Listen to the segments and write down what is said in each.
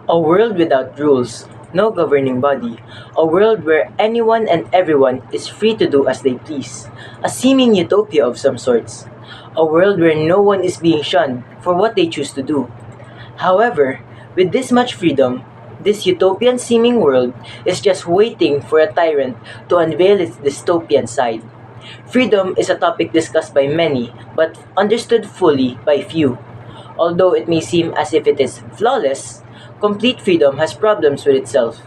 A world without rules, no governing body, a world where anyone and everyone is free to do as they please, a seeming utopia of some sorts, a world where no one is being shunned for what they choose to do. However, with this much freedom, this utopian seeming world is just waiting for a tyrant to unveil its dystopian side. Freedom is a topic discussed by many, but understood fully by few. Although it may seem as if it is flawless, complete freedom has problems with itself.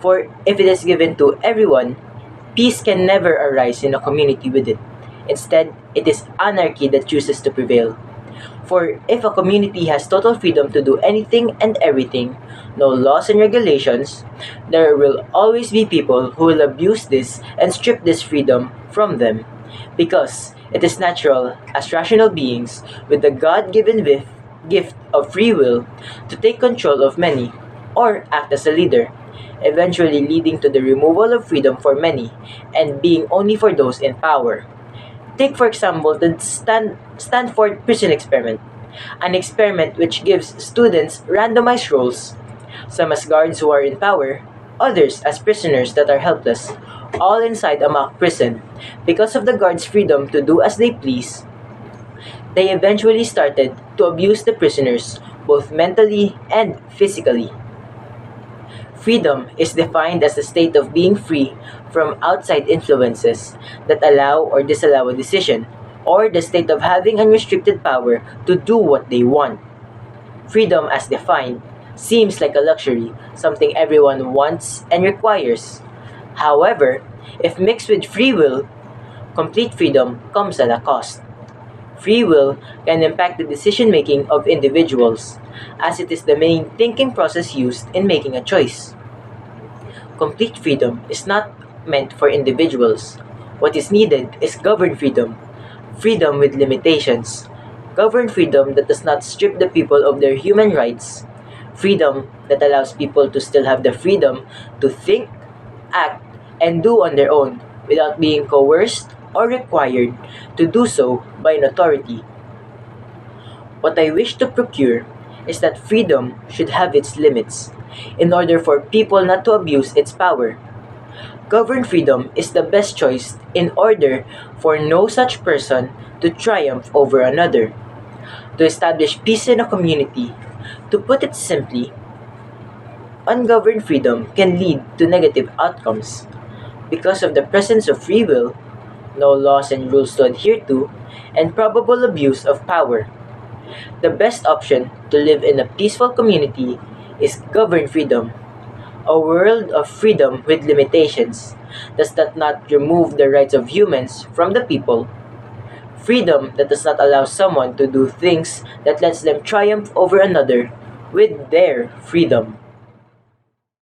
For if it is given to everyone, peace can never arise in a community with it. Instead, it is anarchy that chooses to prevail. For if a community has total freedom to do anything and everything, no laws and regulations, there will always be people who will abuse this and strip this freedom from them. Because it is natural, as rational beings with the God given gift of free will, to take control of many, or act as a leader, eventually leading to the removal of freedom for many and being only for those in power. Take, for example, the Stanford prison experiment, an experiment which gives students randomized roles, some as guards who are in power, others as prisoners that are helpless, all inside a mock prison. Because of the guards' freedom to do as they please, they eventually started to abuse the prisoners, both mentally and physically. Freedom is defined as the state of being free from outside influences that allow or disallow a decision, or the state of having unrestricted power to do what they want. Freedom, as defined, seems like a luxury, something everyone wants and requires. However, if mixed with free will, complete freedom comes at a cost. Free will can impact the decision making of individuals, as it is the main thinking process used in making a choice. Complete freedom is not meant for individuals. What is needed is governed freedom, freedom with limitations, governed freedom that does not strip the people of their human rights, freedom that allows people to still have the freedom to think, act, and do on their own without being coerced or required to do so by an authority. What I wish to procure is that freedom should have its limits, in order for people not to abuse its power. Governed freedom is the best choice in order for no such person to triumph over another. To establish peace in a community, to put it simply, ungoverned freedom can lead to negative outcomes. Because of the presence of free will, no laws and rules to adhere to, and probable abuse of power. The best option to live in a peaceful community is governed freedom. A world of freedom with limitations. Does that not remove the rights of humans from the people? Freedom that does not allow someone to do things that lets them triumph over another with their freedom.